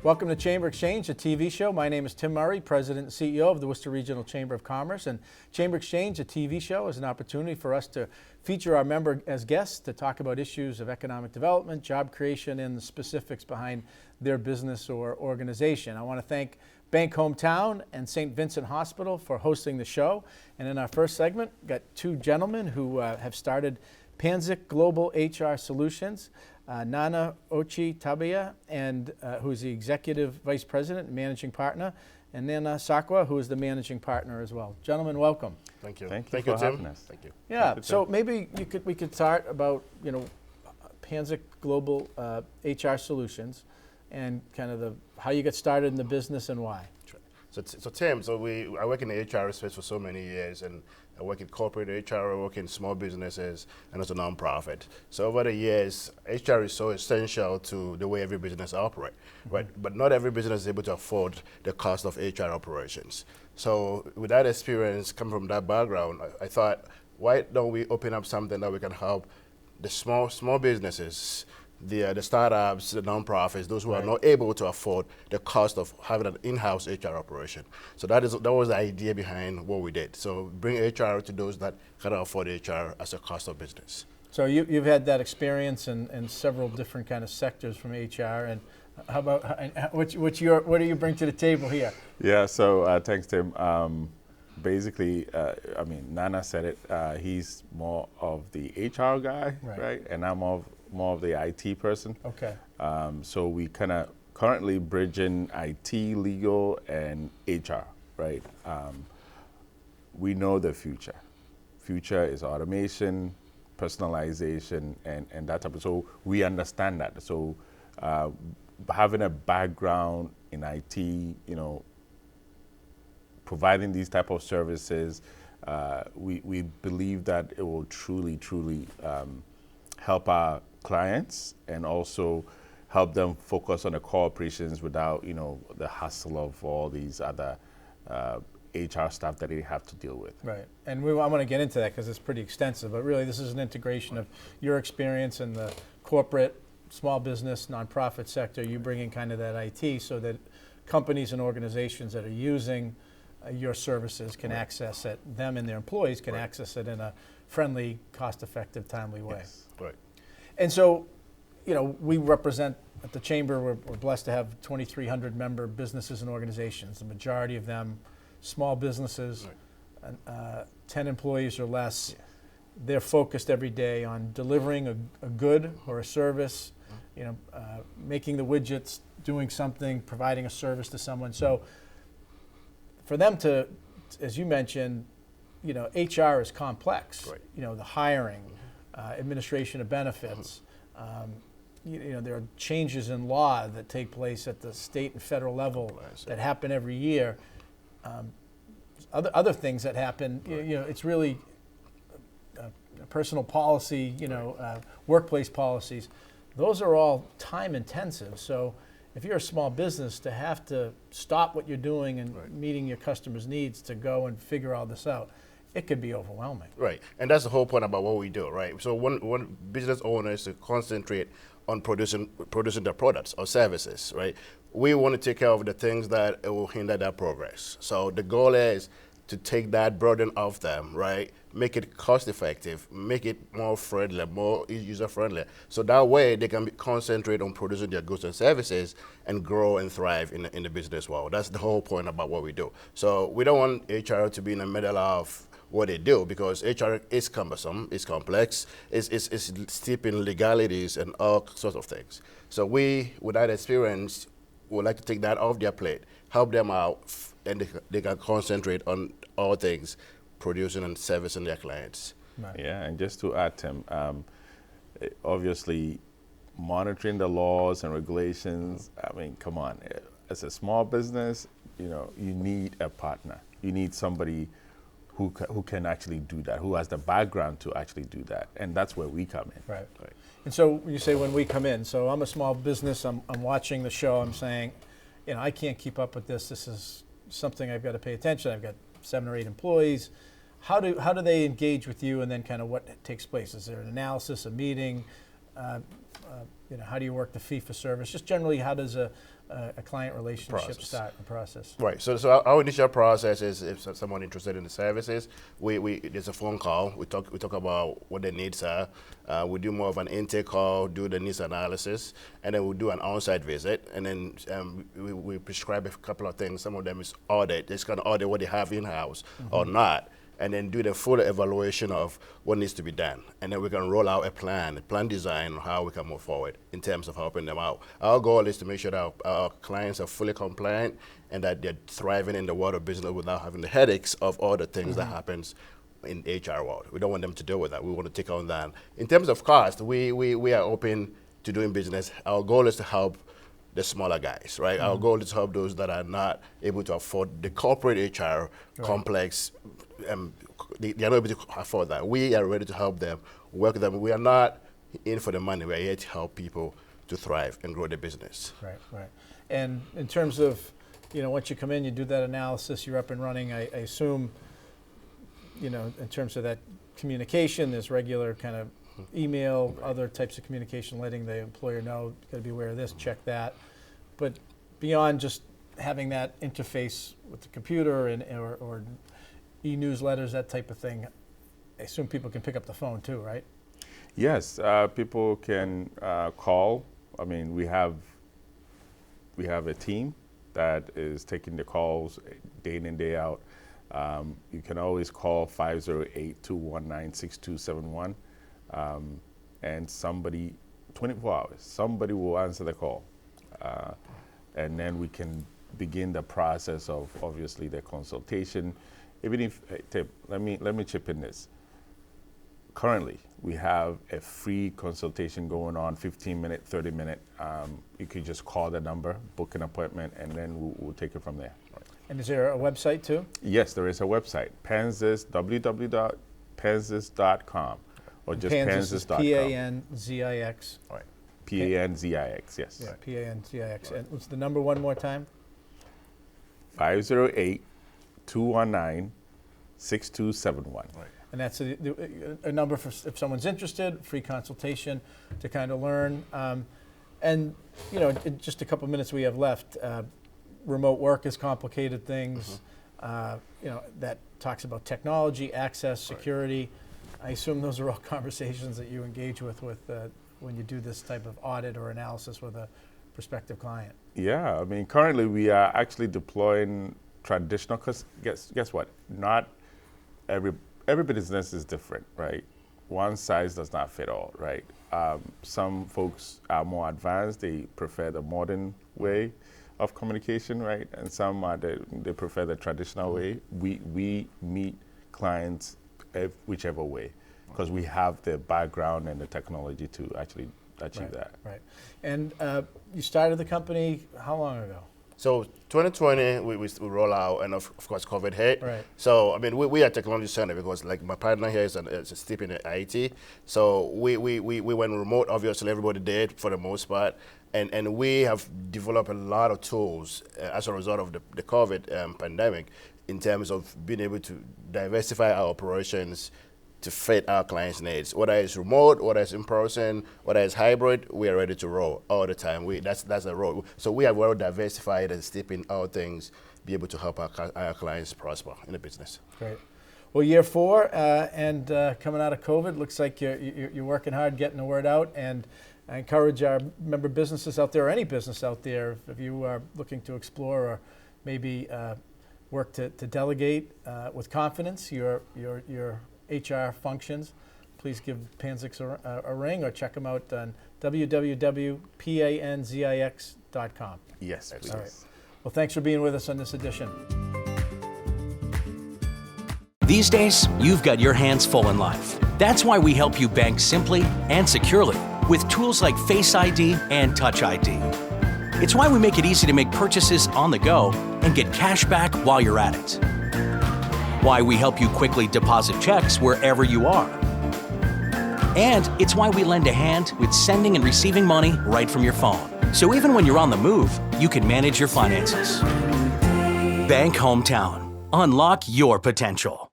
Welcome to Chamber Exchange, a TV show. My name is Tim Murray, President and CEO of the Worcester Regional Chamber of Commerce. And Chamber Exchange, a TV show, is an opportunity for us to feature our member as guests to talk about issues of economic development, job creation, and the specifics behind their business or organization. I want to thank Bank Hometown and St. Vincent Hospital for hosting the show. And in our first segment, we've got two gentlemen who have started Panzix Global HR Solutions. Nana Okyere-Tawiah, and who's the Executive Vice President and Managing Partner, and then Sarkwa, who is the Managing Partner as well. Gentlemen, welcome. Thank you. Thank you, Tim. having us. Thank you. Yeah, so maybe we could start about, Panzix Global HR Solutions and kind of how you got started in the business and why. Sure. So Tim, I work in the HR space for so many years, and I work in corporate HR, I work in small businesses, and as a nonprofit. So over the years, HR is so essential to the way every business operates, right? But not every business is able to afford the cost of HR operations. So with that experience, coming from that background, I thought, why don't we open up something that we can help the small businesses, the startups, the nonprofits, those who are not able to afford the cost of having an in-house HR operation. So that was the idea behind what we did. So bring HR to those that cannot afford HR as a cost of business. So you've had that experience in several different kind of sectors from HR, and how about what do you bring to the table here? Yeah, so thanks, Tim. Basically, Nana said it. He's more of the HR guy, right? And I'm more of the IT person. Okay. So we kind of currently bridging IT, legal, and HR, right? We know the future. Future is automation, personalization, and that type of, so we understand that. So having a background in IT, providing these type of services, we believe that it will truly help our clients and also help them focus on the core operations without, the hassle of all these other HR stuff that they have to deal with. Right, and I want to get into that because it's pretty extensive, but really this is an integration of your experience in the corporate, small business, nonprofit sector. You bring in kind of that IT so that companies and organizations that are using your services can access it, them and their employees can access it in a friendly, cost-effective, timely way. Yes. Right. And so, we represent at the Chamber, we're blessed to have 2,300 member businesses and organizations, the majority of them small businesses, 10 employees or less. Yes. They're focused every day on delivering a good or a service, making the widgets, doing something, providing a service to someone. So for them to, as you mentioned, HR is complex. Right. The hiring, administration of benefits. There are changes in law that take place at the state and federal level that happen every year. Other things that happen. It's really personal policy. Workplace policies. Those are all time intensive. So if you're a small business, to have to stop what you're doing and meeting your customers' needs to go and figure all this out, it could be overwhelming. Right, and that's the whole point about what we do, right? So one business owners to concentrate on producing their products or services, right? We want to take care of the things that will hinder their progress. So the goal is to take that burden off them, right? Make it cost effective, make it more friendly, more user friendly. So that way they can concentrate on producing their goods and services and grow and thrive in the business world. That's the whole point about what we do. So we don't want HR to be in the middle of what they do, because HR is cumbersome, it's complex, it's steep in legalities and all sorts of things. So we, with that experience, would like to take that off their plate, help them out, and they can concentrate on all things producing and servicing their clients. Right. Yeah, and just to add, Tim, obviously monitoring the laws and regulations, come on, as a small business, you need a partner. You need somebody who can actually do that, who has the background to actually do that, and that's where we come in. Right. And so you say when we come in, so I'm a small business, I'm watching the show, I'm saying, I can't keep up with this. This is something I've got to pay attention. I've got 7 or 8 employees. How do they engage with you, and then kind of what takes place? Is there an analysis, a meeting? how do you work the fee for service? Just generally, how does a client relationship start the process? Right. So our initial process is if someone interested in the services, there's a phone call. We talk about what their needs are. We do more of an intake call, do the needs analysis, and then we do an on-site visit. And then we prescribe a couple of things. Some of them is audit. It's going to audit what they have in-house or not, and then do the full evaluation of what needs to be done. And then we can roll out a plan design on how we can move forward in terms of helping them out. Our goal is to make sure that our clients are fully compliant and that they're thriving in the world of business without having the headaches of all the things that happens in the HR world. We don't want them to deal with that. We want to take on that. In terms of cost, we are open to doing business. Our goal is to help the smaller guys, right? Our goal is to help those that are not able to afford the corporate HR complex. They are not able to afford that. We are ready to help them, work with them. We are not in for the money. We are here to help people to thrive and grow their business. Right. And in terms of, once you come in, you do that analysis, you're up and running. I assume, in terms of that communication, there's regular kind of email, other types of communication, letting the employer know, got to be aware of this, check that. But beyond just having that interface with the computer or e-newsletters, that type of thing, I assume people can pick up the phone too, right? Yes, people can call. I mean, we have a team that is taking the calls day in and day out. You can always call 508-219-6271, and somebody, 24 hours, somebody will answer the call. And then we can begin the process of, obviously, the consultation. Even if, Tim, let me chip in this. Currently, we have a free consultation going on, 15-minute, 30-minute. You could just call the number, book an appointment, and then we'll take it from there. And is there a website too? Yes, there is a website, Panzix, www.panzix.com, or just Panzix.com. P-A-N-Z-I-X. Right. P-A-N-Z-I-X, yes. Yeah, P-A-N-Z-I-X. And what's the number one more time? 508-219-6271. Right. And that's a number for if someone's interested, free consultation to kind of learn. And, in just a couple minutes we have left, remote work is complicated things. That talks about technology, access, security. I assume those are all conversations that you engage with when you do this type of audit or analysis with a prospective client. Yeah, I mean, currently we are actually deploying traditional, because guess what? Not every business is different, right? One size does not fit all, right? Some folks are more advanced. They prefer the modern way of communication, right? And some they prefer the traditional way. We meet clients whichever way, because we have the background and the technology to actually achieve that. Right. And you started the company how long ago? So 2020, we roll out, and of course COVID hit. Right. So I mean, we are a technology center because like my partner here is a steep in IT. So we went remote. Obviously, everybody did for the most part, and we have developed a lot of tools as a result of the COVID pandemic, in terms of being able to diversify our operations to fit our clients' needs. Whether it's remote, whether it's in person, whether it's hybrid, we are ready to roll all the time. That's a roll. So we are well diversified and steep in all things, be able to help our clients prosper in the business. Great. Well, year 4 and coming out of COVID, looks like you're working hard getting the word out, and I encourage our member businesses out there, or any business out there, if you are looking to explore or maybe work to delegate with confidence your HR functions, please give Panzix a ring or check them out on www.panzix.com. Yes, please. All right. Well, thanks for being with us on this edition. These days, you've got your hands full in life. That's why we help you bank simply and securely with tools like Face ID and Touch ID. It's why we make it easy to make purchases on the go and get cash back while you're at it. Why we help you quickly deposit checks wherever you are. And it's why we lend a hand with sending and receiving money right from your phone. So even when you're on the move, you can manage your finances. Bank Hometown. Unlock your potential.